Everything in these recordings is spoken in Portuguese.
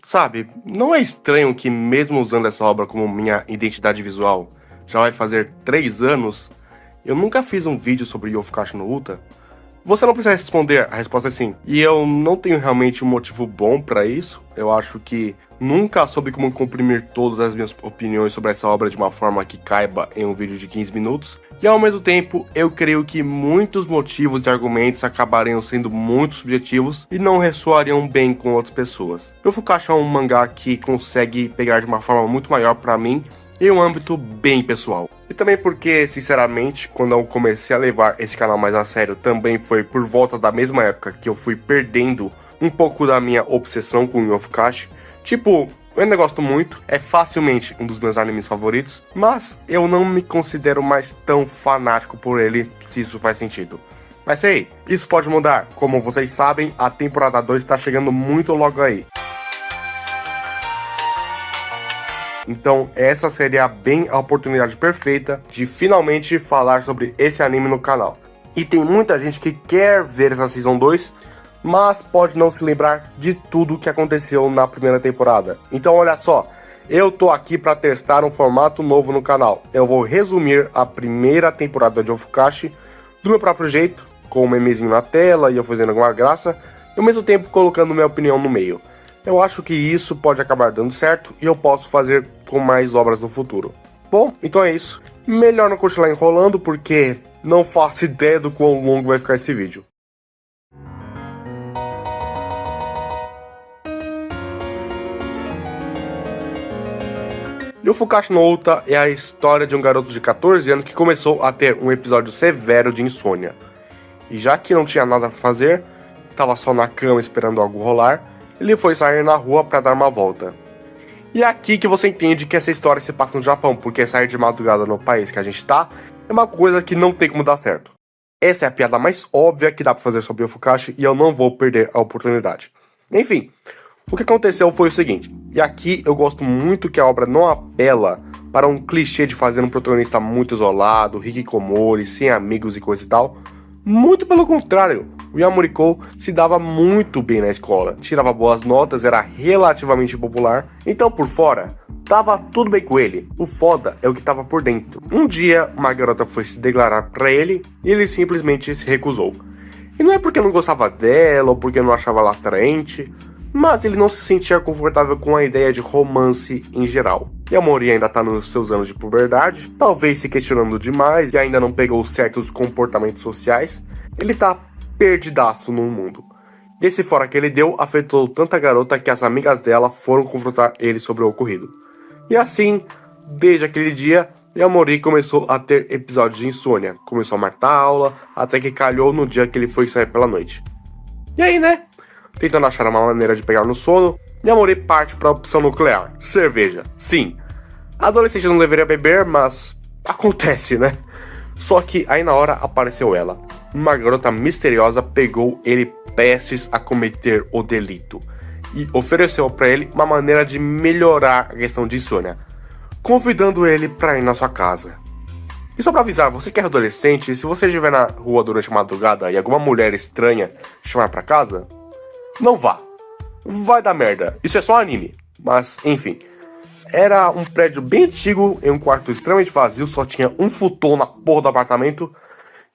Sabe, não é estranho que mesmo usando essa obra como minha identidade visual, já vai fazer 3 anos, eu nunca fiz um vídeo sobre Yofukashi no Uta? Você não precisa responder, a resposta é sim. E eu não tenho realmente um motivo bom pra isso. Eu acho que nunca soube como comprimir todas as minhas opiniões sobre essa obra de uma forma que caiba em um vídeo de 15 minutos. E ao mesmo tempo, eu creio que muitos motivos e argumentos acabariam sendo muito subjetivos e não ressoariam bem com outras pessoas. Yofukashi é um mangá que consegue pegar de uma forma muito maior pra mim em um âmbito bem pessoal. E também porque, sinceramente, quando eu comecei a levar esse canal mais a sério, também foi por volta da mesma época que eu fui perdendo um pouco da minha obsessão com o Yofukashi. Tipo, eu ainda gosto muito, é facilmente um dos meus animes favoritos, mas eu não me considero mais tão fanático por ele, se isso faz sentido. Mas sei, isso pode mudar. Como vocês sabem, a temporada 2 está chegando muito logo aí. Então essa seria bem a oportunidade perfeita de finalmente falar sobre esse anime no canal. E tem muita gente que quer ver essa Season 2, mas pode não se lembrar de tudo o que aconteceu na primeira temporada. Então olha só, eu tô aqui para testar um formato novo no canal. Eu vou resumir a primeira temporada de Yofukashi do meu próprio jeito, com um memezinho na tela e eu fazendo alguma graça, e ao mesmo tempo colocando minha opinião no meio. Eu acho que isso pode acabar dando certo e eu posso fazer com mais obras no futuro. Bom, então é isso. Melhor não continuar enrolando porque não faço ideia do quão longo vai ficar esse vídeo. Yofukashi no Uta é a história de um garoto de 14 anos que começou a ter um episódio severo de insônia. E já que não tinha nada para fazer, estava só na cama esperando algo rolar, ele foi sair na rua para dar uma volta. E é aqui que você entende que essa história se passa no Japão, porque sair de madrugada no país que a gente tá é uma coisa que não tem como dar certo. Essa é a piada mais óbvia que dá pra fazer sobre Yofukashi e eu não vou perder a oportunidade. Enfim, o que aconteceu foi o seguinte, e aqui eu gosto muito que a obra não apela para um clichê de fazer um protagonista muito isolado, hikikomori, sem amigos e coisa e tal. Muito pelo contrário, o Yamuriko se dava muito bem na escola, tirava boas notas, era relativamente popular, então por fora, tava tudo bem com ele. O foda é o que tava por dentro. Um dia, uma garota foi se declarar pra ele e ele simplesmente se recusou. E não é porque não gostava dela ou porque não achava ela atraente, mas ele não se sentia confortável com a ideia de romance em geral. Yamori ainda tá nos seus anos de puberdade, talvez se questionando demais e ainda não pegou certos comportamentos sociais, ele tá perdidaço no mundo. E esse fora que ele deu afetou tanta garota que as amigas dela foram confrontar ele sobre o ocorrido. E assim, desde aquele dia, Yamori começou a ter episódios de insônia, começou a matar a aula, até que calhou no dia que ele foi sair pela noite. E aí, né? Tentando achar uma maneira de pegar no sono, Yamori parte para a opção nuclear, cerveja. Sim, adolescente não deveria beber, mas acontece, né? Só que aí na hora apareceu ela. Uma garota misteriosa pegou ele prestes a cometer o delito e ofereceu para ele uma maneira de melhorar a questão de insônia, convidando ele para ir na sua casa. E só pra avisar, você que é adolescente, se você estiver na rua durante a madrugada e alguma mulher estranha te chamar pra casa, não vá. Vai dar merda. Isso é só anime. Mas, enfim. Era um prédio bem antigo, em um quarto extremamente vazio, só tinha um futon na porra do apartamento.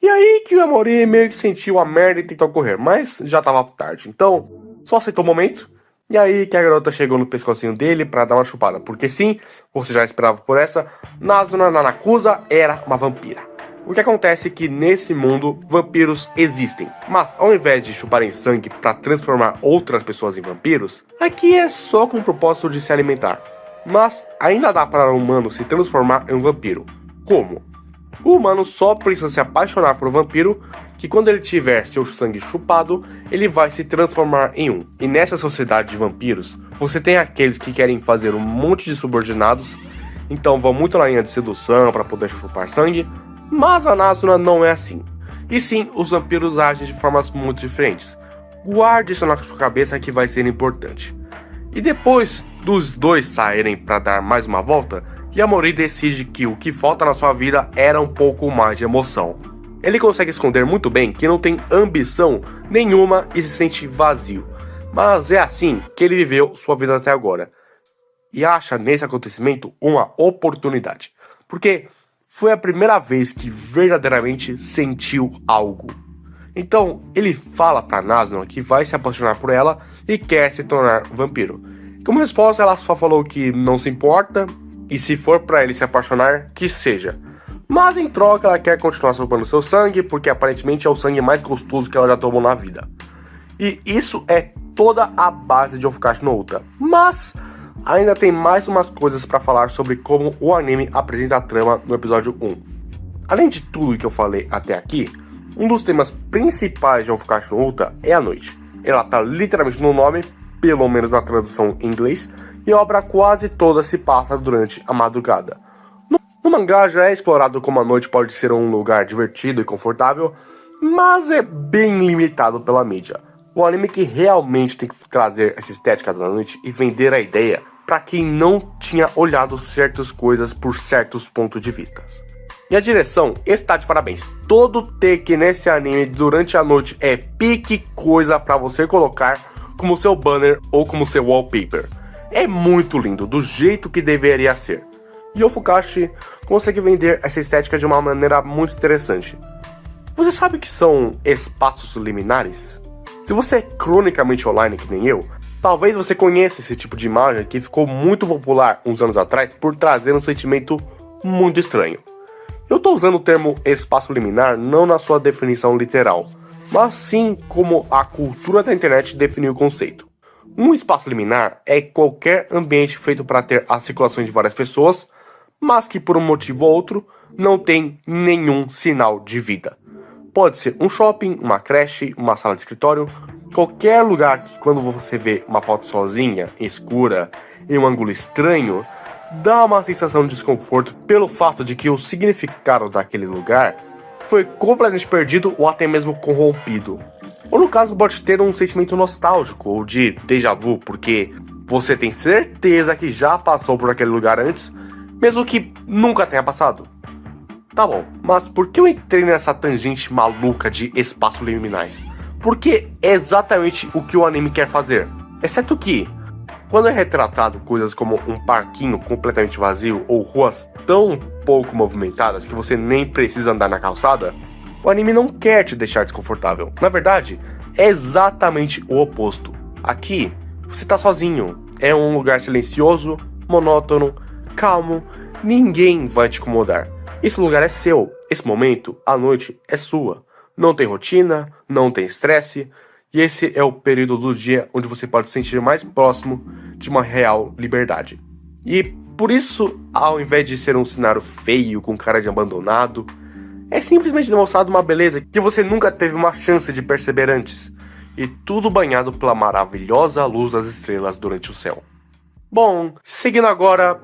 E aí que o Yamori meio que sentiu a merda e tentou correr, mas já tava tarde. Então, só aceitou o momento. E aí que a garota chegou no pescocinho dele pra dar uma chupada. Porque sim, você já esperava por essa, Nazuna Nanakusa era uma vampira. O que acontece é que nesse mundo, vampiros existem. Mas ao invés de chuparem sangue para transformar outras pessoas em vampiros, aqui é só com o propósito de se alimentar. Mas ainda dá para o humano se transformar em um vampiro. Como? O humano só precisa se apaixonar por um vampiro, que quando ele tiver seu sangue chupado, ele vai se transformar em um. E nessa sociedade de vampiros, você tem aqueles que querem fazer um monte de subordinados, então vão muito na linha de sedução para poder chupar sangue, mas a Nazuna não é assim. E sim, os vampiros agem de formas muito diferentes. Guarde isso na sua cabeça que vai ser importante. E depois dos dois saírem para dar mais uma volta, Yamori decide que o que falta na sua vida era um pouco mais de emoção. Ele consegue esconder muito bem que não tem ambição nenhuma e se sente vazio. Mas é assim que ele viveu sua vida até agora. E acha nesse acontecimento uma oportunidade. Porque foi a primeira vez que verdadeiramente sentiu algo. Então, ele fala pra Nazeron que vai se apaixonar por ela e quer se tornar vampiro. Como resposta, ela só falou que não se importa, e se for pra ele se apaixonar, que seja. Mas em troca, ela quer continuar sugando seu sangue, porque aparentemente é o sangue mais gostoso que ela já tomou na vida. E isso é toda a base de Ofukaishi no Uta. Mas ainda tem mais umas coisas pra falar sobre como o anime apresenta a trama no episódio 1. Além de tudo que eu falei até aqui, um dos temas principais de Ofukaishi no Uta é a noite. Ela tá literalmente no nome, pelo menos na tradução em inglês, e a obra quase toda se passa durante a madrugada. No mangá já é explorado como a noite pode ser um lugar divertido e confortável, mas é bem limitado pela mídia. O anime que realmente tem que trazer essa estética da noite e vender a ideia para quem não tinha olhado certas coisas por certos pontos de vista. E a direção está de parabéns. Todo take nesse anime durante a noite é pique coisa para você colocar como seu banner ou como seu wallpaper. É muito lindo, do jeito que deveria ser. E Ofukaishi consegue vender essa estética de uma maneira muito interessante. Você sabe o que são espaços liminares? Se você é cronicamente online que nem eu, talvez você conheça esse tipo de imagem que ficou muito popular uns anos atrás por trazer um sentimento muito estranho. Eu estou usando o termo espaço liminar não na sua definição literal, mas sim como a cultura da internet definiu o conceito. Um espaço liminar é qualquer ambiente feito para ter as circulações de várias pessoas, mas que por um motivo ou outro não tem nenhum sinal de vida. Pode ser um shopping, uma creche, uma sala de escritório, qualquer lugar que quando você vê uma foto sozinha, escura, em um ângulo estranho, dá uma sensação de desconforto pelo fato de que o significado daquele lugar foi completamente perdido ou até mesmo corrompido. Ou no caso pode ter um sentimento nostálgico ou de déjà vu, porque você tem certeza que já passou por aquele lugar antes, mesmo que nunca tenha passado. Tá bom, mas por que eu entrei nessa tangente maluca de espaços liminais? Porque é exatamente o que o anime quer fazer. Exceto que, quando é retratado coisas como um parquinho completamente vazio ou ruas tão pouco movimentadas que você nem precisa andar na calçada, o anime não quer te deixar desconfortável. Na verdade, é exatamente o oposto. Aqui, você tá sozinho. É um lugar silencioso, monótono, calmo. Ninguém vai te incomodar. Esse lugar é seu. Esse momento, a noite, é sua. Não tem rotina, não tem estresse. E esse é o período do dia onde você pode se sentir mais próximo de uma real liberdade. E por isso, ao invés de ser um cenário feio com cara de abandonado, é simplesmente demonstrado uma beleza que você nunca teve uma chance de perceber antes. E tudo banhado pela maravilhosa luz das estrelas durante o céu. Bom, seguindo agora,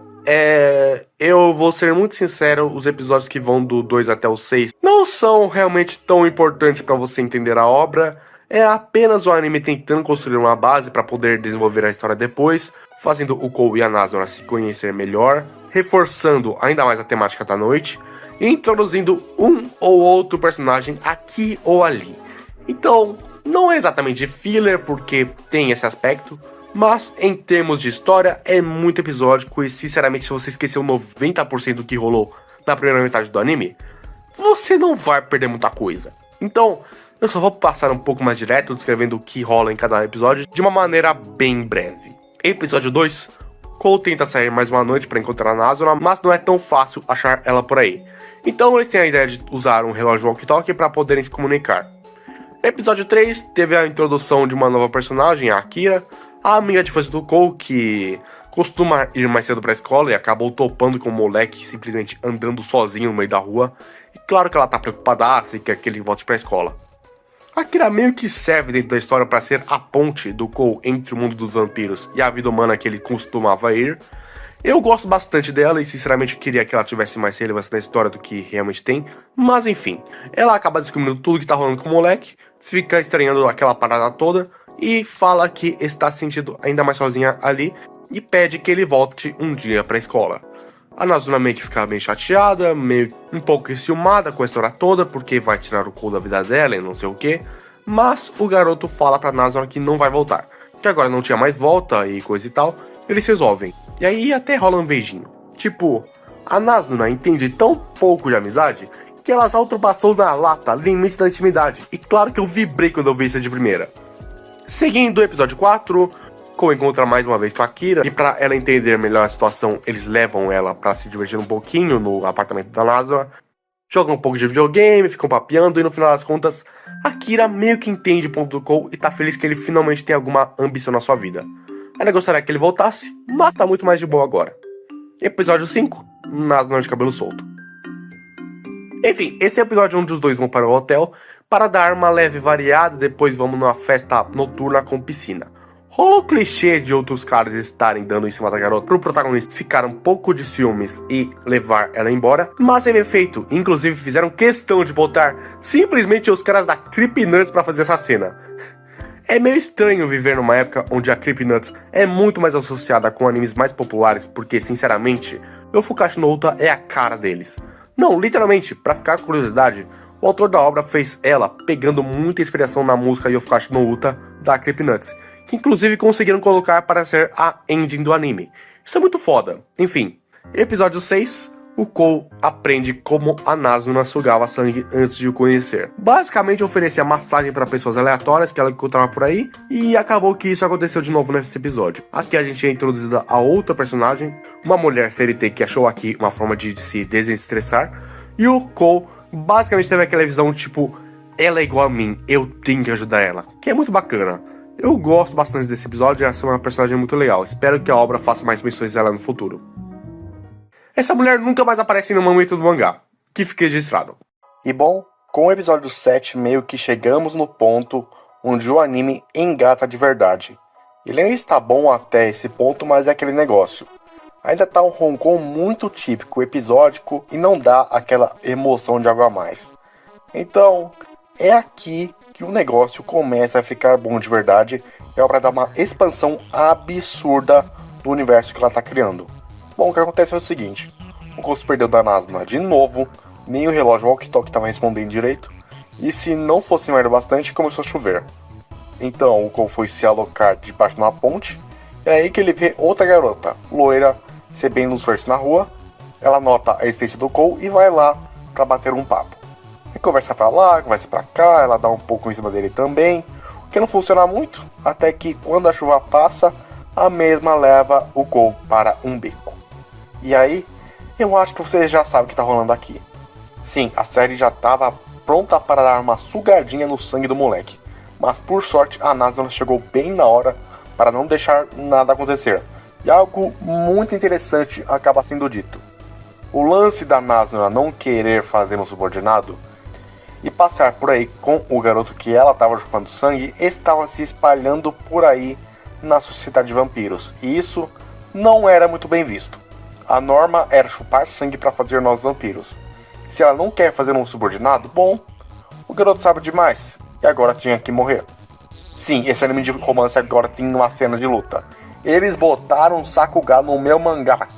eu vou ser muito sincero, os episódios que vão do 2 até o 6 não são realmente tão importantes para você entender a obra. É apenas o anime tentando construir uma base para poder desenvolver a história depois, fazendo o Kou e a Nazeron se conhecer melhor, reforçando ainda mais a temática da noite e introduzindo um ou outro personagem aqui ou ali. Então, não é exatamente filler porque tem esse aspecto, mas em termos de história é muito episódico e sinceramente se você esqueceu 90% do que rolou na primeira metade do anime, você não vai perder muita coisa. Então, eu só vou passar um pouco mais direto descrevendo o que rola em cada episódio de uma maneira bem breve. Episódio 2, Kou tenta sair mais uma noite para encontrar a Nazeron, mas não é tão fácil achar ela por aí. Então eles têm a ideia de usar um relógio walkie-talkie para poderem se comunicar. Episódio 3 teve a introdução de uma nova personagem, a Akira, a amiga de infância do Kou, que costuma ir mais cedo pra escola e acabou topando com o moleque simplesmente andando sozinho no meio da rua. E claro que ela tá preocupada e quer que ele volte pra escola. A Akira meio que serve dentro da história para ser a ponte do Kou entre o mundo dos vampiros e a vida humana que ele costumava ir. Eu gosto bastante dela e sinceramente queria que ela tivesse mais relevância na história do que realmente tem. Mas enfim, ela acaba descobrindo tudo que tá rolando com o moleque, fica estranhando aquela parada toda e fala que está se sentindo ainda mais sozinha ali e pede que ele volte um dia pra escola. A Nazeron meio que fica bem chateada, meio um pouco enciumada com a história toda, porque vai tirar o Kou da vida dela e não sei o que. Mas o garoto fala pra Nazeron que não vai voltar, que agora não tinha mais volta e coisa e tal, eles resolvem. E aí até rola um beijinho. Tipo, a Nazuna entende tão pouco de amizade que ela já ultrapassou na lata limite da intimidade. E claro que eu vibrei quando eu vi isso de primeira. Seguindo o episódio 4, Kou encontra mais uma vez com a Kira, e pra ela entender melhor a situação, eles levam ela pra se divertir um pouquinho no apartamento da Nazuna, jogam um pouco de videogame, ficam papeando, e no final das contas, a Kira meio que entende o ponto do Kou e tá feliz que ele finalmente tem alguma ambição na sua vida. Ela gostaria que ele voltasse, mas tá muito mais de boa agora. Episódio 5, Nazuna de cabelo solto. Enfim, esse é o episódio onde os dois vão para o hotel para dar uma leve variada, depois vamos numa festa noturna com piscina. Rolou o clichê de outros caras estarem dando em cima da garota pro protagonista ficar um pouco de ciúmes e levar ela embora, mas teve efeito. Inclusive fizeram questão de botar simplesmente os caras da Creepynuts pra fazer essa cena. É meio estranho viver numa época onde a Creepynuts é muito mais associada com animes mais populares, porque sinceramente, o Fukashi no Uta é a cara deles. Não, literalmente, pra ficar com curiosidade, o autor da obra fez ela pegando muita inspiração na música Yofukashi no Uta da Creepynuts, que inclusive conseguiram colocar para ser a ending do anime. Isso é muito foda. Enfim, episódio 6, o Kou aprende como a Nazuna sugava sangue antes de o conhecer. Basicamente oferecia massagem para pessoas aleatórias que ela encontrava por aí, e acabou que isso aconteceu de novo nesse episódio. Aqui a gente é introduzida a outra personagem, uma mulher CLT que achou aqui uma forma de se desestressar, e o Kou basicamente teve aquela visão tipo, ela é igual a mim, eu tenho que ajudar ela, que é muito bacana. Eu gosto bastante desse episódio, essa é uma personagem muito legal, espero que a obra faça mais menções dela no futuro. Essa mulher nunca mais aparece no momento do mangá, que fique registrado. E bom, com o episódio 7 meio que chegamos no ponto onde o anime engata de verdade. Ele ainda está bom até esse ponto, mas é aquele negócio. Ainda tá um Hong Kong muito típico, episódico, e não dá aquela emoção de algo a mais. Então, é aqui que o negócio começa a ficar bom de verdade, é para dar uma expansão absurda do universo que ela tá criando. Bom, o que acontece é o seguinte, o Kou se perdeu da Nazuna de novo, nem o relógio walkie-talkie estava respondendo direito, e se não fosse merda bastante, começou a chover. Então o Kou foi se alocar debaixo de uma ponte, e é aí que ele vê outra garota, loira, recebendo luz verde na rua. Ela nota a existência do Kou e vai lá para bater um papo. E conversa pra lá, conversa pra cá, ela dá um pouco em cima dele também, o que não funciona muito, até que quando a chuva passa, a mesma leva o Kou para um beco. E aí, eu acho que você já sabe o que tá rolando aqui. Sim, a série já tava pronta para dar uma sugadinha no sangue do moleque. Mas por sorte, a Nazuna chegou bem na hora para não deixar nada acontecer. E algo muito interessante acaba sendo dito. O lance da Nazuna não querer fazer um subordinado e passar por aí com o garoto que ela estava chupando sangue estava se espalhando por aí na sociedade de vampiros. E isso não era muito bem visto. A norma era chupar sangue para fazer novos vampiros. Se ela não quer fazer um subordinado, bom, o garoto sabe demais e agora tinha que morrer. Sim, esse anime de romance agora tem uma cena de luta. Eles botaram um Sakuga no meu mangá.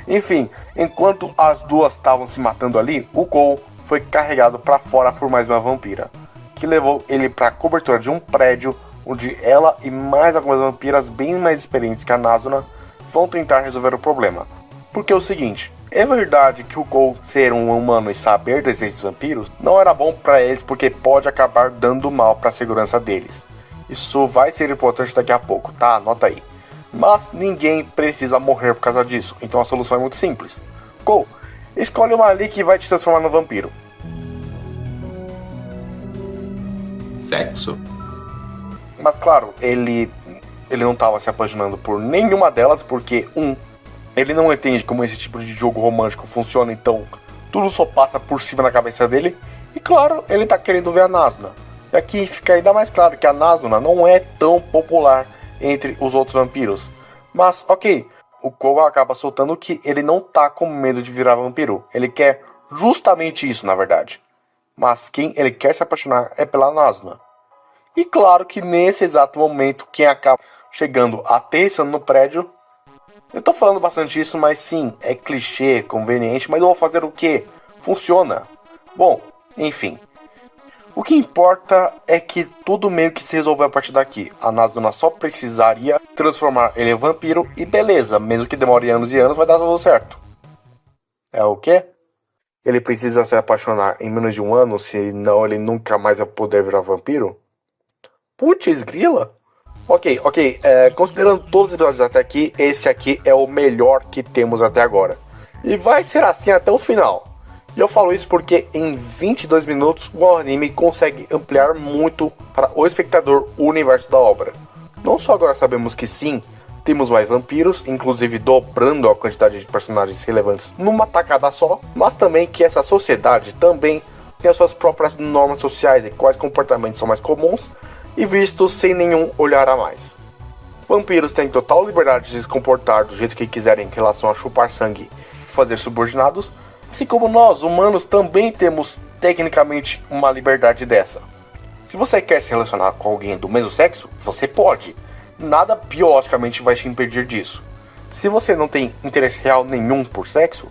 Enfim, enquanto as duas estavam se matando ali, o Kou foi carregado para fora por mais uma vampira, que levou ele para a cobertura de um prédio onde ela e mais algumas vampiras bem mais experientes que a Nazuna vão tentar resolver o problema. Porque é o seguinte, é verdade que o Kou ser um humano e saber da existência dos vampiros não era bom para eles porque pode acabar dando mal para a segurança deles. Isso vai ser importante daqui a pouco, tá? Anota aí. Mas ninguém precisa morrer por causa disso, então a solução é muito simples. Kou, escolhe uma ali que vai te transformar no vampiro. Sexo? Mas claro, ele não estava se apaixonando por nenhuma delas, porque ele não entende como esse tipo de jogo romântico funciona, então tudo só passa por cima na cabeça dele. E claro, ele tá querendo ver a Nazuna. E aqui fica ainda mais claro que a Nazuna não é tão popular entre os outros vampiros. Mas ok, o Kou acaba soltando que ele não tá com medo de virar vampiro. Ele quer justamente isso, na verdade. Mas quem ele quer se apaixonar é pela Nazuna. E claro que nesse exato momento, quem acaba chegando aterrissando no prédio... Eu tô falando bastante isso, mas sim, é clichê, conveniente, mas eu vou fazer o quê? Funciona. Bom, enfim. O que importa é que tudo meio que se resolveu a partir daqui. A Nazuna só precisaria transformar ele em vampiro e beleza, mesmo que demore anos e anos, vai dar tudo certo. É o quê? Ele precisa se apaixonar em menos de um ano, senão ele nunca mais vai poder virar vampiro? Putz, grila! Ok, considerando todos os episódios até aqui, esse aqui é o melhor que temos até agora. E vai ser assim até o final. E eu falo isso porque em 22 minutos o anime consegue ampliar muito para o espectador o universo da obra. Não só agora sabemos que sim, temos mais vampiros, inclusive dobrando a quantidade de personagens relevantes numa tacada só, mas também que essa sociedade também tem as suas próprias normas sociais e quais comportamentos são mais comuns e vistos sem nenhum olhar a mais. Vampiros têm total liberdade de se comportar do jeito que quiserem em relação a chupar sangue e fazer subordinados, assim como nós, humanos, também temos tecnicamente uma liberdade dessa. Se você quer se relacionar com alguém do mesmo sexo, você pode. Nada biologicamente vai te impedir disso. Se você não tem interesse real nenhum por sexo,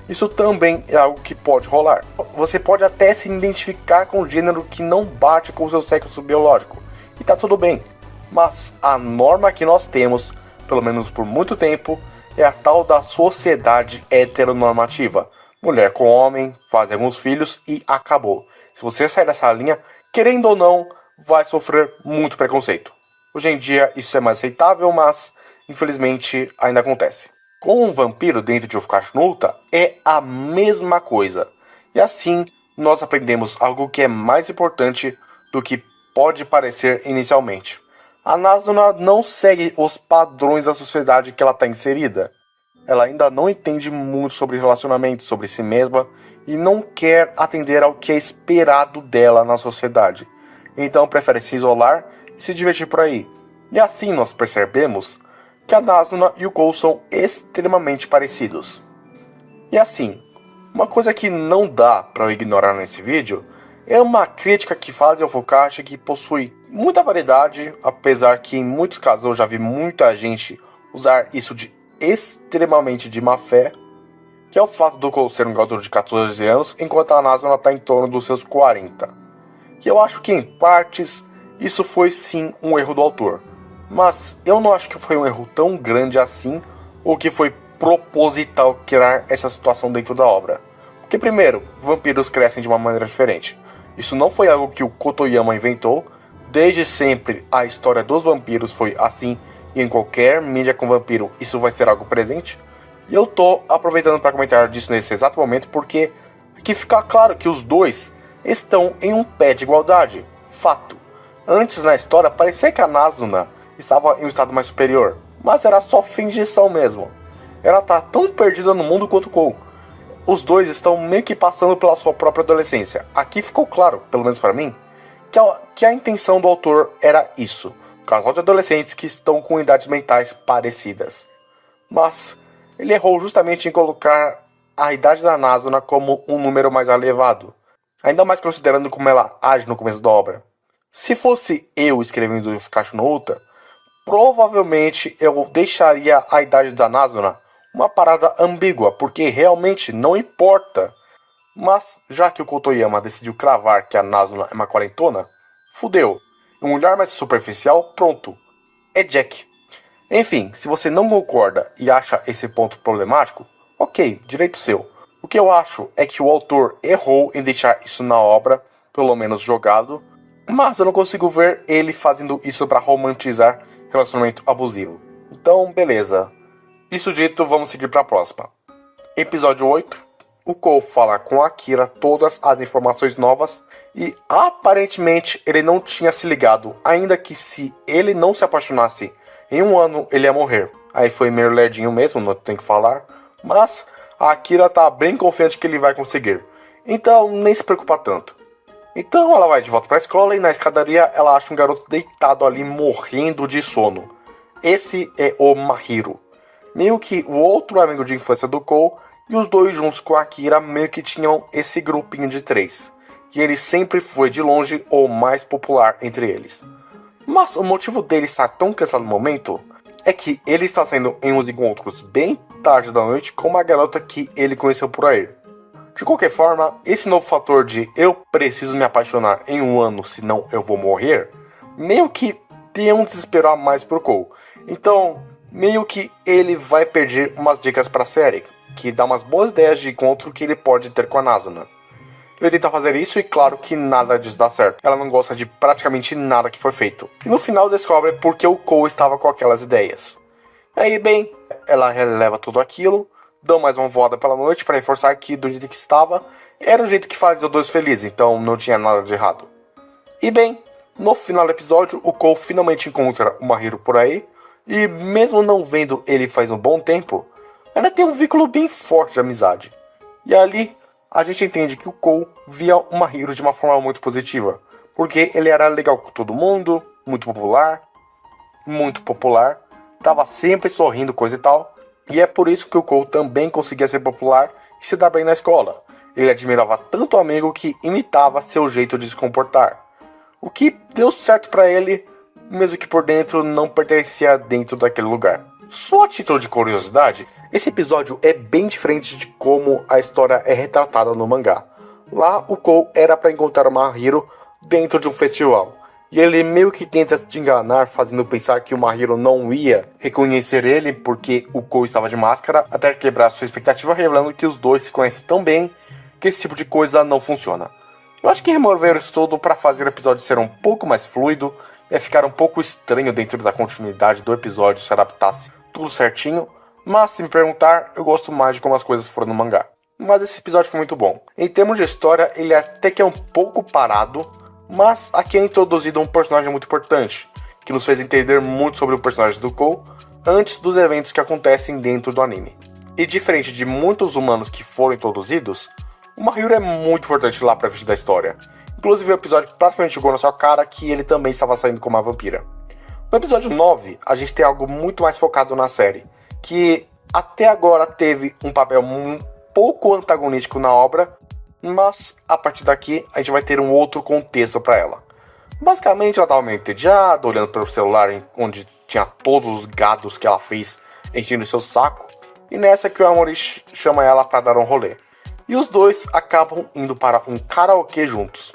isso também é algo que pode rolar. Você pode até se identificar com um gênero que não bate com o seu sexo biológico, e tá tudo bem. Mas a norma que nós temos, pelo menos por muito tempo, é a tal da sociedade heteronormativa. Mulher com homem, faz alguns filhos e acabou. Se você sair dessa linha, querendo ou não, vai sofrer muito preconceito. Hoje em dia isso é mais aceitável, mas infelizmente ainda acontece. Com um vampiro dentro de Ofukashu no Uta é a mesma coisa. E assim nós aprendemos algo que é mais importante do que pode parecer inicialmente. A Nazuna não segue os padrões da sociedade que ela está inserida. Ela ainda não entende muito sobre relacionamento, sobre si mesma e não quer atender ao que é esperado dela na sociedade. Então prefere se isolar e se divertir por aí. E assim nós percebemos que a Nazuna e o Kou são extremamente parecidos. E assim, uma coisa que não dá para eu ignorar nesse vídeo é uma crítica que fazem ao Fukashi que possui muita variedade, apesar que em muitos casos eu já vi muita gente usar isso de extremamente de má fé, que é o fato do Kou ser um garoto de 14 anos, enquanto a Nazuna está em torno dos seus 40. E eu acho que em partes isso foi sim um erro do autor, mas eu não acho que foi um erro tão grande assim, ou que foi proposital criar essa situação dentro da obra. Porque primeiro, vampiros crescem de uma maneira diferente. Isso não foi algo que o Kotoyama inventou, desde sempre a história dos vampiros foi assim, e em qualquer mídia com vampiro isso vai ser algo presente. E eu tô aproveitando para comentar disso nesse exato momento porque aqui fica claro que os dois estão em um pé de igualdade. Fato. Antes na história parecia que a Nazuna estava em um estado mais superior, mas era só fingição mesmo. Ela tá tão perdida no mundo quanto o Kou. Os dois estão meio que passando pela sua própria adolescência. Aqui ficou claro, pelo menos para mim, que a intenção do autor era isso. Casal de adolescentes que estão com idades mentais parecidas. Mas ele errou justamente em colocar a idade da Nazuna como um número mais elevado. Ainda mais considerando como ela age no começo da obra. Se fosse eu escrevendo o Fukashi no Uta, provavelmente eu deixaria a idade da Nazuna uma parada ambígua, porque realmente não importa. Mas, já que o Kotoyama decidiu cravar que a Nazuna é uma quarentona, fudeu. Um olhar mais superficial, pronto. É Jack. Enfim, se você não concorda e acha esse ponto problemático, ok, direito seu. O que eu acho é que o autor errou em deixar isso na obra, pelo menos jogado, mas eu não consigo ver ele fazendo isso para romantizar relacionamento abusivo. Então, beleza. Isso dito, vamos seguir para a próxima. Episódio 8. O Kou fala com a Akira todas as informações novas e aparentemente ele não tinha se ligado, ainda que se ele não se apaixonasse em um ano ele ia morrer. Aí foi meio lerdinho mesmo, não tem que falar, mas a Akira tá bem confiante que ele vai conseguir, então nem se preocupa tanto. Então ela vai de volta para a escola e na escadaria ela acha um garoto deitado ali morrendo de sono. Esse é o Mahiro, meio que o outro amigo de infância do Kou. E os dois juntos com a Akira meio que tinham esse grupinho de 3. E ele sempre foi de longe o mais popular entre eles. Mas o motivo dele estar tão cansado no momento é que ele está saindo em uns encontros bem tarde da noite com uma garota que ele conheceu por aí. De qualquer forma, esse novo fator de eu preciso me apaixonar em um ano, senão eu vou morrer, meio que tem um desespero a mais pro Cole. Então, meio que ele vai perder umas dicas pra série, que dá umas boas ideias de encontro que ele pode ter com a Nazuna. Ele tenta fazer isso e claro que nada disso dá certo. Ela não gosta de praticamente nada que foi feito. E no final descobre porque o Cole estava com aquelas ideias. Aí, bem, ela releva tudo aquilo, dão mais uma voada pela noite para reforçar que do jeito que estava, era o jeito que fazia os dois felizes, então não tinha nada de errado. E bem, no final do episódio, o Cole finalmente encontra o Mahiro por aí, e mesmo não vendo ele faz um bom tempo, ainda tem um vínculo bem forte de amizade. E ali, a gente entende que o Cole via o Mahiro de uma forma muito positiva, porque ele era legal com todo mundo, muito popular, tava sempre sorrindo, coisa e tal, e é por isso que o Cole também conseguia ser popular e se dar bem na escola. Ele admirava tanto o amigo que imitava seu jeito de se comportar, o que deu certo pra ele, mesmo que por dentro não pertencia dentro daquele lugar. Só a título de curiosidade, esse episódio é bem diferente de como a história é retratada no mangá. Lá, o Cole era para encontrar o Mahiro dentro de um festival. E ele meio que tenta te enganar, fazendo pensar que o Mahiro não ia reconhecer ele porque o Cole estava de máscara, até quebrar sua expectativa, revelando que os dois se conhecem tão bem que esse tipo de coisa não funciona. Eu acho que removeram isso tudo para fazer o episódio ser um pouco mais fluido, ia ficar um pouco estranho dentro da continuidade do episódio se adaptasse tudo certinho, mas se me perguntar, eu gosto mais de como as coisas foram no mangá. Mas esse episódio foi muito bom. Em termos de história, ele até que é um pouco parado, mas aqui é introduzido um personagem muito importante, que nos fez entender muito sobre o personagem do Cole antes dos eventos que acontecem dentro do anime. E diferente de muitos humanos que foram introduzidos, o Mahiro é muito importante lá pra frente da história. Inclusive o episódio praticamente jogou na sua cara que ele também estava saindo como uma vampira. No episódio 9, a gente tem algo muito mais focado na série, que até agora teve um papel um pouco antagonístico na obra, mas a partir daqui a gente vai ter um outro contexto para ela. Basicamente ela estava meio entediada, olhando pelo celular onde tinha todos os gados que ela fez enchendo seu saco, e nessa que o Amori chama ela para dar um rolê. E os dois acabam indo para um karaokê juntos.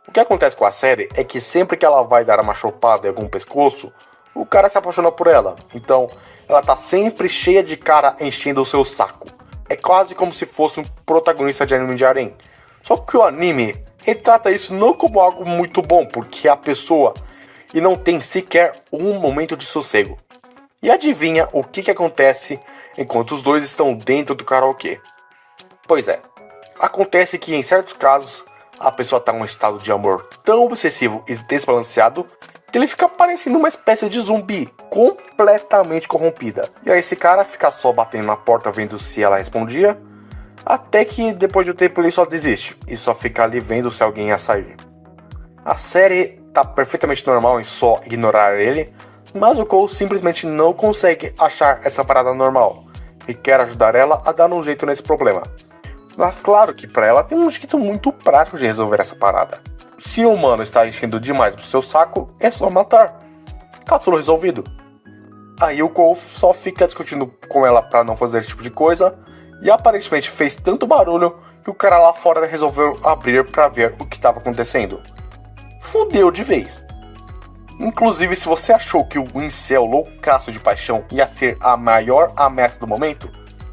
O que acontece com a série é que sempre que ela vai dar uma chopada em algum pescoço, o cara se apaixona por ela. Então, ela tá sempre cheia de cara enchendo o seu saco. É quase como se fosse um protagonista de anime de harém. Só que o anime retrata isso não como algo muito bom, porque a pessoa e não tem sequer um momento de sossego. E adivinha o que acontece enquanto os dois estão dentro do karaokê? Pois é, acontece que em certos casos a pessoa está em um estado de amor tão obsessivo e desbalanceado que ele fica parecendo uma espécie de zumbi completamente corrompida. E aí esse cara fica só batendo na porta vendo se ela respondia, até que depois de um tempo ele só desiste e só fica ali vendo se alguém ia sair. A série tá perfeitamente normal em só ignorar ele, mas o Cole simplesmente não consegue achar essa parada normal e quer ajudar ela a dar um jeito nesse problema. Mas claro que pra ela tem um jeito muito prático de resolver essa parada. Se o humano está enchendo demais pro seu saco, é só matar. Tá tudo resolvido. Aí o Cole só fica discutindo com ela pra não fazer esse tipo de coisa, e aparentemente fez tanto barulho que o cara lá fora resolveu abrir pra ver o que estava acontecendo. Fudeu de vez. Inclusive, se você achou que o incel loucaço de paixão ia ser a maior ameaça do momento,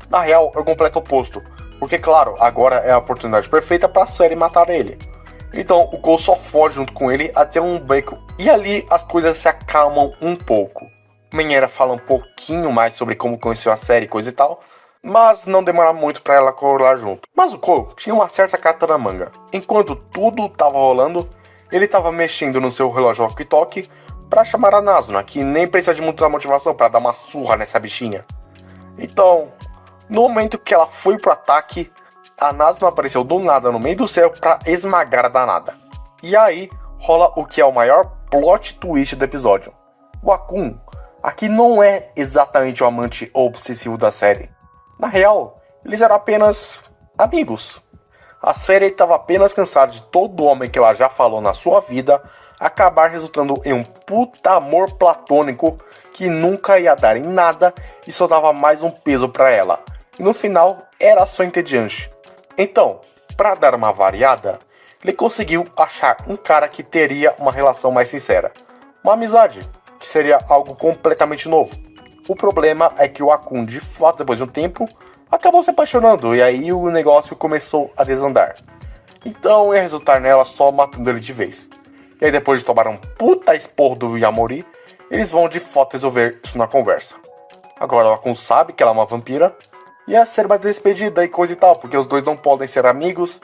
na real é o completo oposto. Porque, claro, agora é a oportunidade perfeita pra série matar ele. Então, o Cole só foge junto com ele até um beco. E ali as coisas se acalmam um pouco. Menhera fala um pouquinho mais sobre como conheceu a série e coisa e tal. Mas não demora muito pra ela colar junto. Mas o Cole tinha uma certa carta na manga. Enquanto tudo tava rolando, ele tava mexendo no seu relógio walkie-talkie pra chamar a Nazuna, que nem precisa de muita motivação pra dar uma surra nessa bichinha. Então, no momento que ela foi pro ataque, a Nazuna apareceu do nada no meio do céu pra esmagar a danada. E aí rola o que é o maior plot twist do episódio. O Akun aqui não é exatamente o amante obsessivo da série. Na real, eles eram apenas amigos. A série estava apenas cansada de todo homem que ela já falou na sua vida acabar resultando em um puta amor platônico que nunca ia dar em nada e só dava mais um peso pra ela. E no final era só entediante. Então, para dar uma variada, ele conseguiu achar um cara que teria uma relação mais sincera. Uma amizade, que seria algo completamente novo. O problema é que o Akun, de fato, depois de um tempo, acabou se apaixonando e aí o negócio começou a desandar. Então ia resultar nela só matando ele de vez. E aí depois de tomar um puta esporro do Yamori, eles vão de fato resolver isso na conversa. Agora o Akun sabe que ela é uma vampira, e ia ser uma despedida e coisa e tal, porque os dois não podem ser amigos,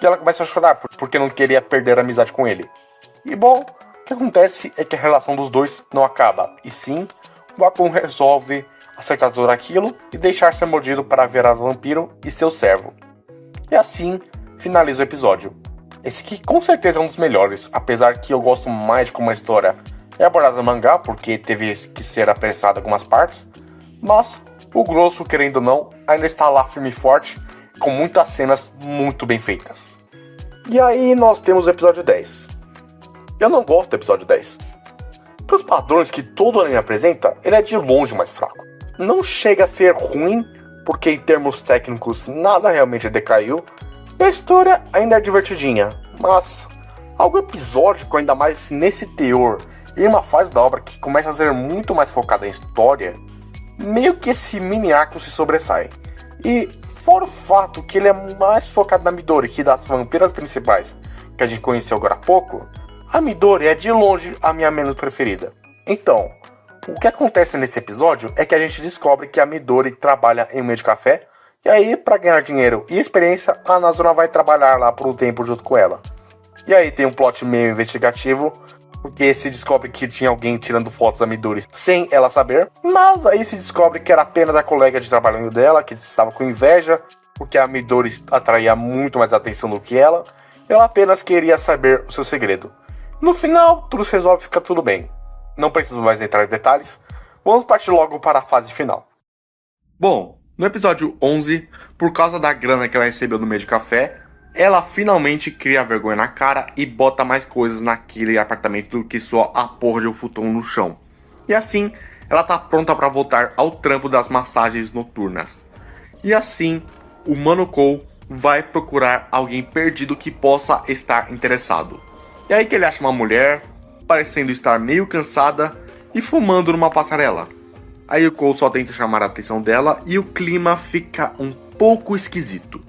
e ela começa a chorar porque não queria perder a amizade com ele. E bom, o que acontece é que a relação dos dois não acaba, e sim, o Akun resolve acertar tudo aquilo e deixar ser mordido para virar vampiro e seu servo. E assim finaliza o episódio. Esse aqui com certeza é um dos melhores, apesar que eu gosto mais de como a história é abordada no mangá, porque teve que ser apressada algumas partes, mas o grosso, querendo ou não, ainda está lá firme e forte, com muitas cenas muito bem feitas. E aí nós temos o episódio 10. Eu não gosto do episódio 10. Para os padrões que todo anime apresenta, ele é de longe o mais fraco. Não chega a ser ruim, porque em termos técnicos nada realmente decaiu, e a história ainda é divertidinha, mas algo episódico, ainda mais nesse teor, e uma fase da obra que começa a ser muito mais focada em história, meio que esse mini arco se sobressai. E fora o fato que ele é mais focado na Midori que das vampiras principais que a gente conheceu agora há pouco, a Midori é de longe a minha menos preferida. Então, o que acontece nesse episódio é que a gente descobre que a Midori trabalha em um meio de café, e aí, para ganhar dinheiro e experiência, a Nazuna vai trabalhar lá por um tempo junto com ela. E aí tem um plot meio investigativo, porque se descobre que tinha alguém tirando fotos da Midori sem ela saber, mas aí se descobre que era apenas a colega de trabalho dela, que estava com inveja, porque a Midori atraía muito mais atenção do que ela apenas queria saber o seu segredo. No final, tudo se resolve e fica tudo bem. Não preciso mais entrar em detalhes, vamos partir logo para a fase final. Bom, no episódio 11, por causa da grana que ela recebeu no meio de café, ela finalmente cria vergonha na cara e bota mais coisas naquele apartamento do que só a porra de um futon no chão. E assim, ela tá pronta para voltar ao trampo das massagens noturnas. E assim, o Mano Kou vai procurar alguém perdido que possa estar interessado. E aí que ele acha uma mulher, parecendo estar meio cansada e fumando numa passarela. Aí o Kou só tenta chamar a atenção dela e o clima fica um pouco esquisito.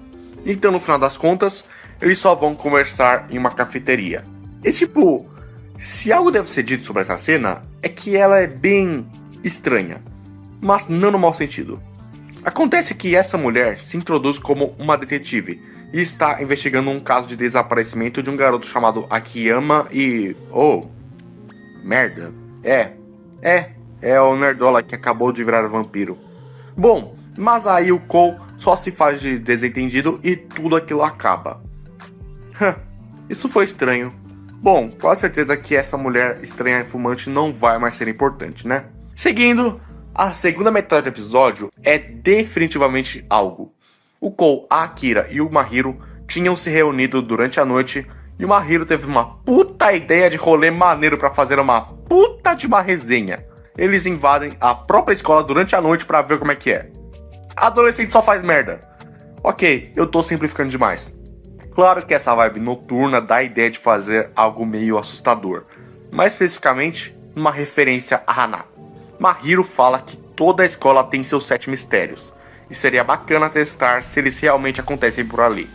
Então no final das contas, eles só vão conversar em uma cafeteria. E tipo, se algo deve ser dito sobre essa cena, é que ela é bem estranha, mas não no mau sentido. Acontece que essa mulher se introduz como uma detetive e está investigando um caso de desaparecimento de um garoto chamado Akiyama e... oh, merda, é o nerdola que acabou de virar vampiro. Bom, mas aí o Kou só se faz de desentendido e tudo aquilo acaba. Isso foi estranho. Bom, com a certeza que essa mulher estranha e fumante não vai mais ser importante, né? Seguindo, a segunda metade do episódio é definitivamente algo. O Kou, a Akira e o Mahiro tinham se reunido durante a noite e o Mahiro teve uma puta ideia de rolê maneiro pra fazer uma puta de uma resenha. Eles invadem a própria escola durante a noite pra ver como é que é. Adolescente só faz merda. Ok, eu tô simplificando demais. Claro que essa vibe noturna dá a ideia de fazer algo meio assustador. Mais especificamente, uma referência a Hanako. Mahiro fala que toda a escola tem seus 7 mistérios. E seria bacana testar se eles realmente acontecem por ali.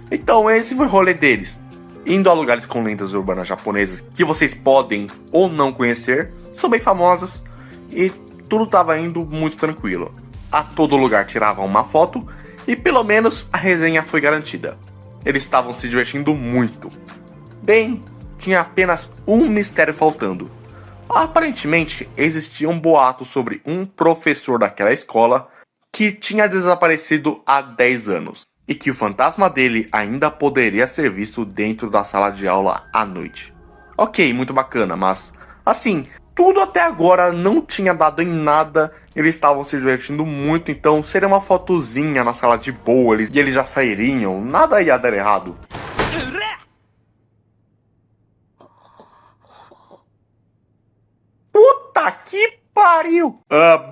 Então esse foi o rolê deles. Indo a lugares com lendas urbanas japonesas que vocês podem ou não conhecer, são bem famosas, e tudo estava indo muito tranquilo. A todo lugar tiravam uma foto e pelo menos a resenha foi garantida. Eles estavam se divertindo muito. Bem, tinha apenas um mistério faltando. Aparentemente existia um boato sobre um professor daquela escola que tinha desaparecido há 10 anos. E que o fantasma dele ainda poderia ser visto dentro da sala de aula à noite. Ok, muito bacana, mas assim, tudo até agora não tinha dado em nada. Eles estavam se divertindo muito, então seria uma fotozinha na sala de boa e eles já sairiam, nada ia dar errado. Puta que pariu!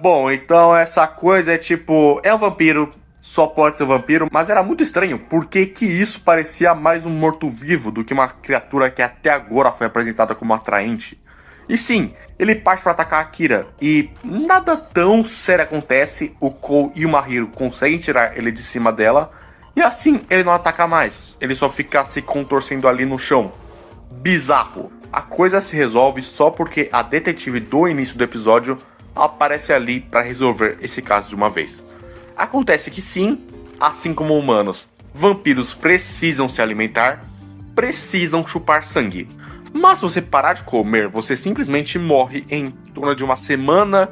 Bom, então essa coisa é tipo, é um vampiro só pode ser vampiro, mas era muito estranho porque que isso parecia mais um morto-vivo do que uma criatura que até agora foi apresentada como atraente. E sim, ele parte para atacar a Kira e nada tão sério acontece, o Cole e o Mahiro conseguem tirar ele de cima dela e assim ele não ataca mais, ele só fica se contorcendo ali no chão. Bizarro. A coisa se resolve só porque a detetive do início do episódio aparece ali para resolver esse caso de uma vez. Acontece que sim, assim como humanos, vampiros precisam se alimentar, precisam chupar sangue. Mas se você parar de comer, você simplesmente morre em torno de uma semana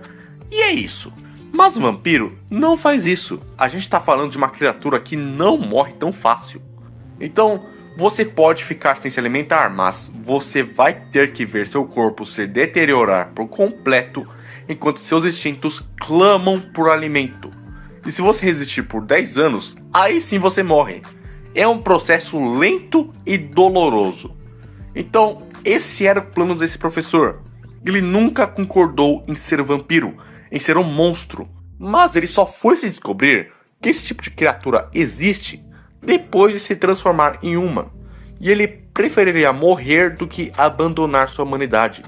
e é isso. Mas o vampiro não faz isso. A gente tá falando de uma criatura que não morre tão fácil. Então, você pode ficar sem se alimentar, mas você vai ter que ver seu corpo se deteriorar por completo enquanto seus instintos clamam por alimento. E se você resistir por 10 anos, aí sim você morre. É um processo lento e doloroso. Então, esse era o plano desse professor. Ele nunca concordou em ser vampiro, em ser um monstro. Mas ele só foi se descobrir que esse tipo de criatura existe depois de se transformar em uma. E ele preferiria morrer do que abandonar sua humanidade.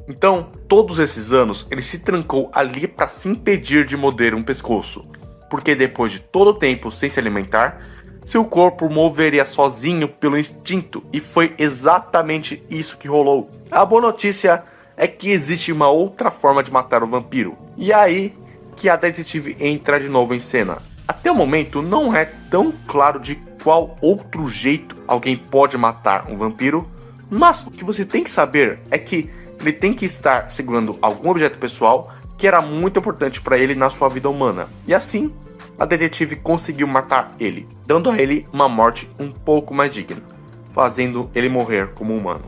Então, todos esses anos, ele se trancou ali para se impedir de morder um pescoço. Porque depois de todo o tempo sem se alimentar, seu corpo moveria sozinho pelo instinto, e foi exatamente isso que rolou. A boa notícia é que existe uma outra forma de matar o vampiro, e é aí que a detetive entra de novo em cena. Até o momento não é tão claro de qual outro jeito alguém pode matar um vampiro, mas o que você tem que saber é que ele tem que estar segurando algum objeto pessoal que era muito importante para ele na sua vida humana, e assim a detetive conseguiu matar ele, dando a ele uma morte um pouco mais digna, fazendo ele morrer como humano.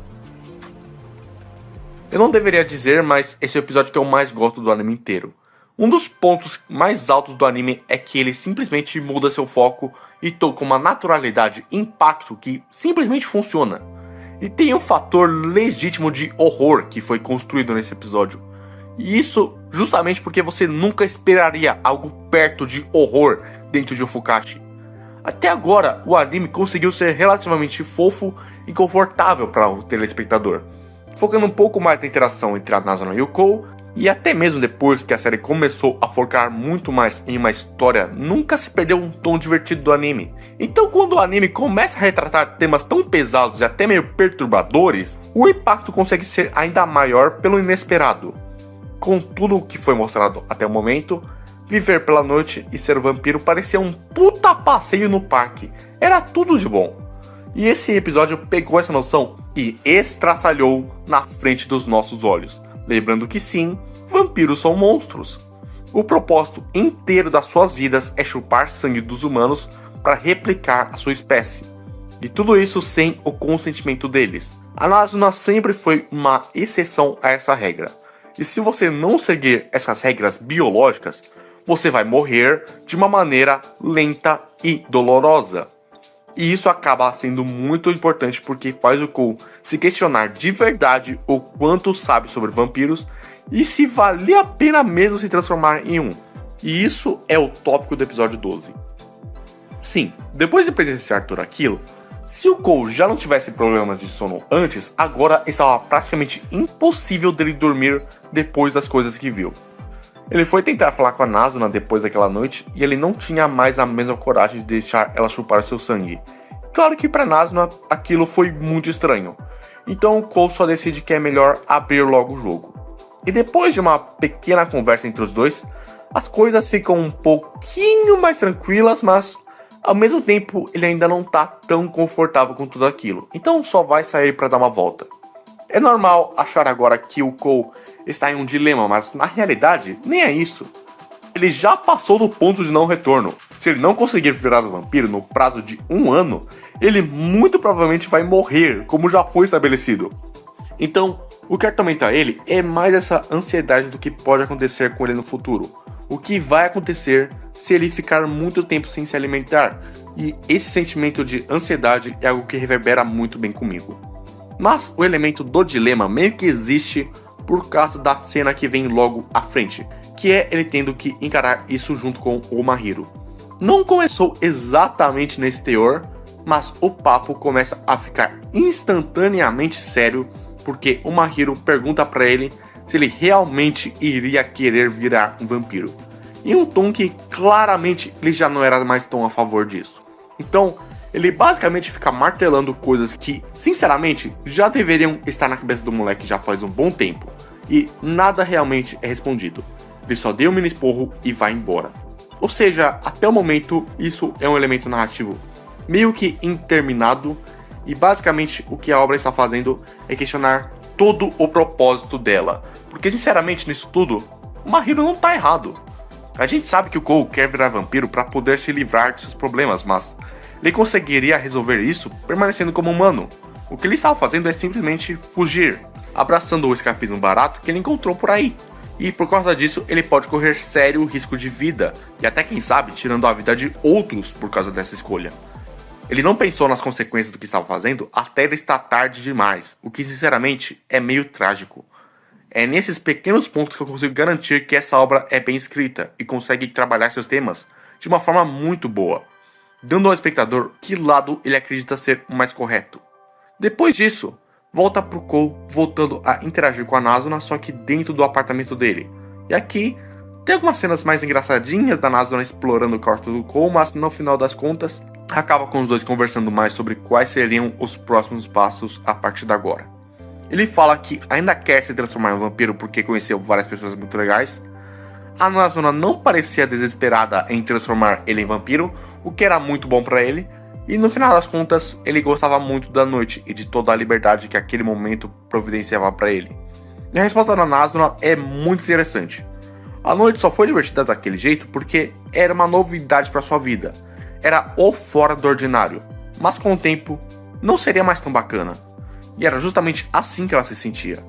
Eu não deveria dizer, mas esse é o episódio que eu mais gosto do anime inteiro. Um dos pontos mais altos do anime é que ele simplesmente muda seu foco e toca uma naturalidade e impacto que simplesmente funciona. E tem um fator legítimo de horror que foi construído nesse episódio. E isso justamente porque você nunca esperaria algo perto de horror dentro de Ofukaishi. Até agora, o anime conseguiu ser relativamente fofo e confortável para o telespectador, focando um pouco mais na interação entre a Nazuna e o Cole, e até mesmo depois que a série começou a focar muito mais em uma história, nunca se perdeu um tom divertido do anime. Então quando o anime começa a retratar temas tão pesados e até meio perturbadores, o impacto consegue ser ainda maior pelo inesperado. Com tudo o que foi mostrado até o momento, viver pela noite e ser vampiro parecia um puta passeio no parque. Era tudo de bom. E esse episódio pegou essa noção e estraçalhou na frente dos nossos olhos. Lembrando que sim, vampiros são monstros. O propósito inteiro das suas vidas é chupar sangue dos humanos para replicar a sua espécie. E tudo isso sem o consentimento deles. A Nazuna sempre foi uma exceção a essa regra. E se você não seguir essas regras biológicas, você vai morrer de uma maneira lenta e dolorosa. E isso acaba sendo muito importante porque faz o Cole se questionar de verdade o quanto sabe sobre vampiros e se vale a pena mesmo se transformar em um. E isso é o tópico do episódio 12. Sim, depois de presenciar tudo aquilo, se o Cole já não tivesse problemas de sono antes, agora estava praticamente impossível dele dormir depois das coisas que viu. Ele foi tentar falar com a Nazuna depois daquela noite e ele não tinha mais a mesma coragem de deixar ela chupar seu sangue. Claro que para Nazuna aquilo foi muito estranho, então o Cole só decide que é melhor abrir logo o jogo. E depois de uma pequena conversa entre os dois, as coisas ficam um pouquinho mais tranquilas, mas ao mesmo tempo ele ainda não tá tão confortável com tudo aquilo, então só vai sair para dar uma volta. É normal achar agora que o Cole está em um dilema, mas na realidade nem é isso. Ele já passou do ponto de não retorno. Se ele não conseguir virar um vampiro no prazo de 1 ano, ele muito provavelmente vai morrer, como já foi estabelecido. Então, o que atormenta ele é mais essa ansiedade do que pode acontecer com ele no futuro. O que vai acontecer se ele ficar muito tempo sem se alimentar? E esse sentimento de ansiedade é algo que reverbera muito bem comigo. Mas o elemento do dilema meio que existe por causa da cena que vem logo à frente, que é ele tendo que encarar isso junto com o Mahiro. Não começou exatamente nesse teor, mas o papo começa a ficar instantaneamente sério porque o Mahiro pergunta para ele se ele realmente iria querer virar um vampiro. Em um tom que claramente ele já não era mais tão a favor disso. Então, ele basicamente fica martelando coisas que, sinceramente, já deveriam estar na cabeça do moleque já faz um bom tempo. E nada realmente é respondido. Ele só deu um mini esporro e vai embora. Ou seja, até o momento, isso é um elemento narrativo meio que interminado. E basicamente o que a obra está fazendo é questionar todo o propósito dela. Porque sinceramente nisso tudo, o Mahiro não tá errado. A gente sabe que o Kou quer virar vampiro para poder se livrar de seus problemas, mas ele conseguiria resolver isso permanecendo como humano. O que ele estava fazendo é simplesmente fugir, abraçando o escapismo barato que ele encontrou por aí. E por causa disso, ele pode correr sério risco de vida, e até quem sabe, tirando a vida de outros por causa dessa escolha. Ele não pensou nas consequências do que estava fazendo até ele estar tarde demais, o que sinceramente é meio trágico. É nesses pequenos pontos que eu consigo garantir que essa obra é bem escrita e consegue trabalhar seus temas de uma forma muito boa, dando ao espectador que lado ele acredita ser o mais correto. Depois disso, volta pro Kou voltando a interagir com a Nazuna, só que dentro do apartamento dele. E aqui, tem algumas cenas mais engraçadinhas da Nazuna explorando o quarto do Kou, mas no final das contas, acaba com os dois conversando mais sobre quais seriam os próximos passos a partir de agora. Ele fala que ainda quer se transformar em um vampiro porque conheceu várias pessoas muito legais. A Nazuna não parecia desesperada em transformar ele em vampiro, o que era muito bom para ele. E no final das contas, ele gostava muito da noite e de toda a liberdade que aquele momento providenciava para ele. E a resposta da Nazuna é muito interessante. A noite só foi divertida daquele jeito porque era uma novidade para sua vida. Era o fora do ordinário, mas com o tempo não seria mais tão bacana. E era justamente assim que ela se sentia.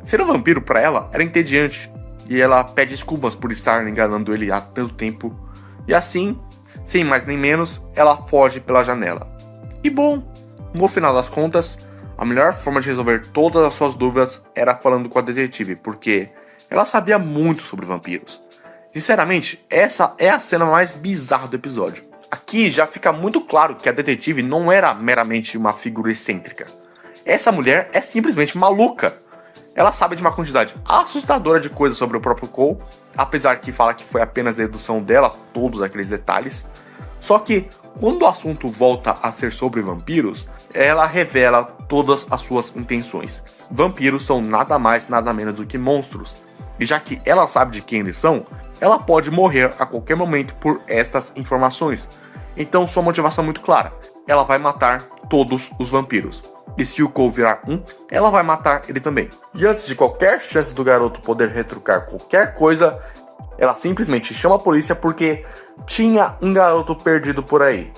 Ser um vampiro para ela era entediante, e ela pede desculpas por estar enganando ele há tanto tempo. E assim, sem mais nem menos, ela foge pela janela. E bom, no final das contas, a melhor forma de resolver todas as suas dúvidas era falando com a detetive, porque ela sabia muito sobre vampiros. Sinceramente, essa é a cena mais bizarra do episódio. Aqui já fica muito claro que a detetive não era meramente uma figura excêntrica. Essa mulher é simplesmente maluca. Ela sabe de uma quantidade assustadora de coisas sobre o próprio Kou, apesar que fala que foi apenas a dedução dela, todos aqueles detalhes. Só que, quando o assunto volta a ser sobre vampiros, ela revela todas as suas intenções. Vampiros são nada mais, nada menos do que monstros. E já que ela sabe de quem eles são, ela pode morrer a qualquer momento por estas informações. Então sua motivação é muito clara. Ela vai matar todos os vampiros. E se o Kou virar um, ela vai matar ele também. E antes de qualquer chance do garoto poder retrucar qualquer coisa, ela simplesmente chama a polícia porque tinha um garoto perdido por aí,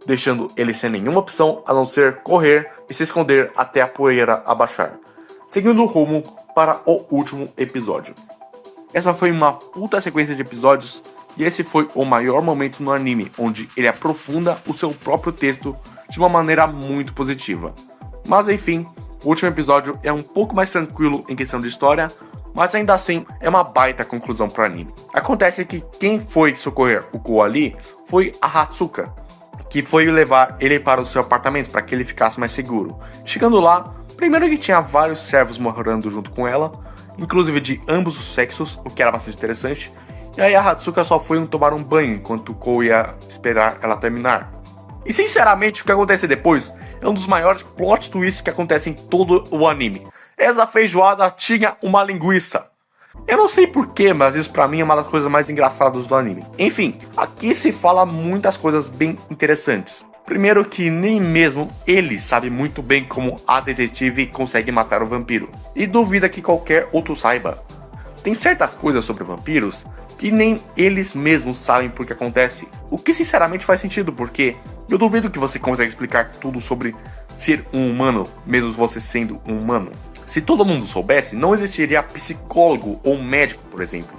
deixando ele sem nenhuma opção a não ser correr e se esconder até a poeira abaixar, seguindo o rumo para o último episódio. Essa foi uma puta sequência de episódios e esse foi o maior momento no anime, onde ele aprofunda o seu próprio texto de uma maneira muito positiva. Mas enfim, o último episódio é um pouco mais tranquilo em questão de história, mas ainda assim é uma baita conclusão pro anime. Acontece que quem foi socorrer o Kou ali foi a Hatsuka, que foi levar ele para o seu apartamento para que ele ficasse mais seguro. Chegando lá, primeiro que tinha vários servos morando junto com ela, inclusive de ambos os sexos, o que era bastante interessante. E aí a Hatsuka só foi tomar um banho enquanto o Kou ia esperar ela terminar. E sinceramente o que acontece depois é um dos maiores plot twists que acontecem em todo o anime. Essa feijoada tinha uma linguiça. Eu não sei porquê, mas isso pra mim é uma das coisas mais engraçadas do anime. Enfim, aqui se fala muitas coisas bem interessantes. Primeiro que nem mesmo ele sabe muito bem como a detetive consegue matar o vampiro. E duvida que qualquer outro saiba. Tem certas coisas sobre vampiros que nem eles mesmos sabem por que acontece. O que sinceramente faz sentido, porque eu duvido que você consiga explicar tudo sobre ser um humano, mesmo você sendo um humano. Se todo mundo soubesse, não existiria psicólogo ou médico, por exemplo.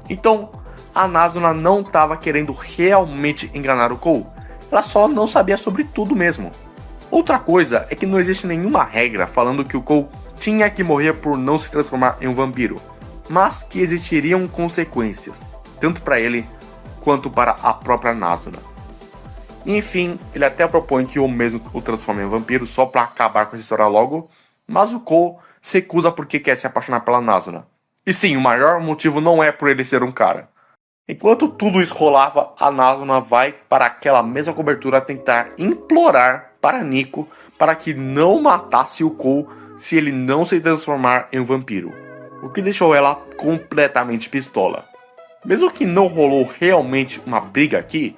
Então, a Nazuna não estava querendo realmente enganar o Kou. Ela só não sabia sobre tudo mesmo. Outra coisa é que não existe nenhuma regra falando que o Kou tinha que morrer por não se transformar em um vampiro, mas que existiriam consequências, tanto para ele quanto para a própria Nazuna. Enfim, ele até propõe que o mesmo o transforme em vampiro só para acabar com essa história logo, mas o Cole se recusa porque quer se apaixonar pela Nazuna. E sim, o maior motivo não é por ele ser um cara. Enquanto tudo isso rolava, a Nazuna vai para aquela mesma cobertura tentar implorar para Nico para que não matasse o Cole se ele não se transformar em um vampiro, o que deixou ela completamente pistola. Mesmo que não rolou realmente uma briga aqui,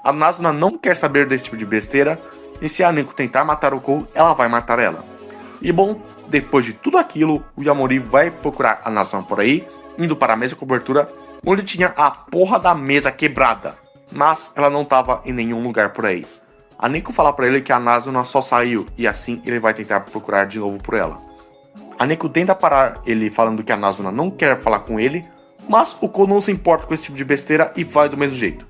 a Nazuna não quer saber desse tipo de besteira, e se a Nico tentar matar o Cole, ela vai matar ela. E bom, depois de tudo aquilo, o Yamori vai procurar a Nazuna por aí, indo para a mesma cobertura, onde tinha a porra da mesa quebrada, mas ela não estava em nenhum lugar por aí. A Nico fala pra ele que a Nazuna só saiu, e assim ele vai tentar procurar de novo por ela. A Nico tenta parar ele falando que a Nazuna não quer falar com ele, mas o Cole não se importa com esse tipo de besteira e vai do mesmo jeito.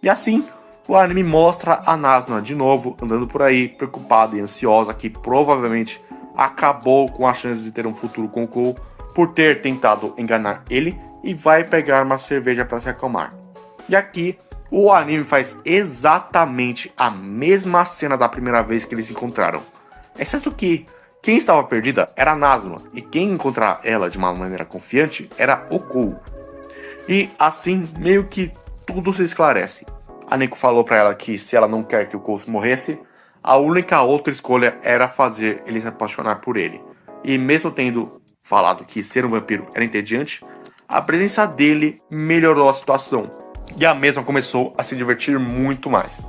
E assim, o anime mostra a Nazuna de novo andando por aí, preocupada e ansiosa, que provavelmente acabou com as chances de ter um futuro com o Cole por ter tentado enganar ele, e vai pegar uma cerveja para se acalmar. E aqui, o anime faz exatamente a mesma cena da primeira vez que eles se encontraram, exceto que quem estava perdida era a Nazuna, e quem encontrar ela de uma maneira confiante era o Cole. E assim, meio que tudo se esclarece. A Nico falou para ela que se ela não quer que o Cole morresse, a única outra escolha era fazer ele se apaixonar por ele. E mesmo tendo falado que ser um vampiro era entediante, a presença dele melhorou a situação, e a mesma começou a se divertir muito mais.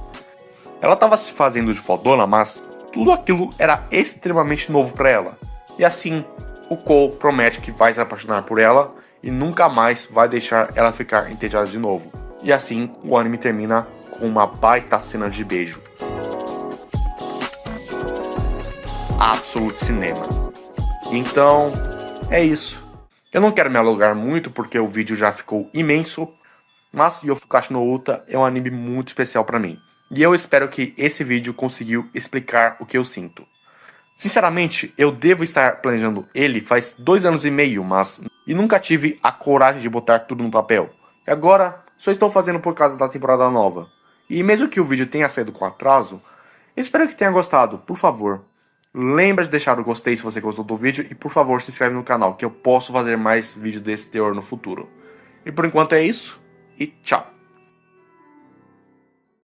Ela estava se fazendo de fodona, mas tudo aquilo era extremamente novo para ela. E assim, o Cole promete que vai se apaixonar por ela e nunca mais vai deixar ela ficar entediada de novo. E assim, o anime termina com uma baita cena de beijo. Absolute Cinema. Então, é isso. Eu não quero me alongar muito porque o vídeo já ficou imenso, mas Yofukashi no Uta é um anime muito especial para mim. E eu espero que esse vídeo conseguiu explicar o que eu sinto. Sinceramente, eu devo estar planejando ele faz 2 anos e meio, e nunca tive a coragem de botar tudo no papel. E agora, só estou fazendo por causa da temporada nova. E mesmo que o vídeo tenha saído com atraso, espero que tenha gostado. Por favor, lembra de deixar o gostei se você gostou do vídeo e por favor se inscreve no canal que eu posso fazer mais vídeos desse teor no futuro. E por enquanto é isso, e tchau!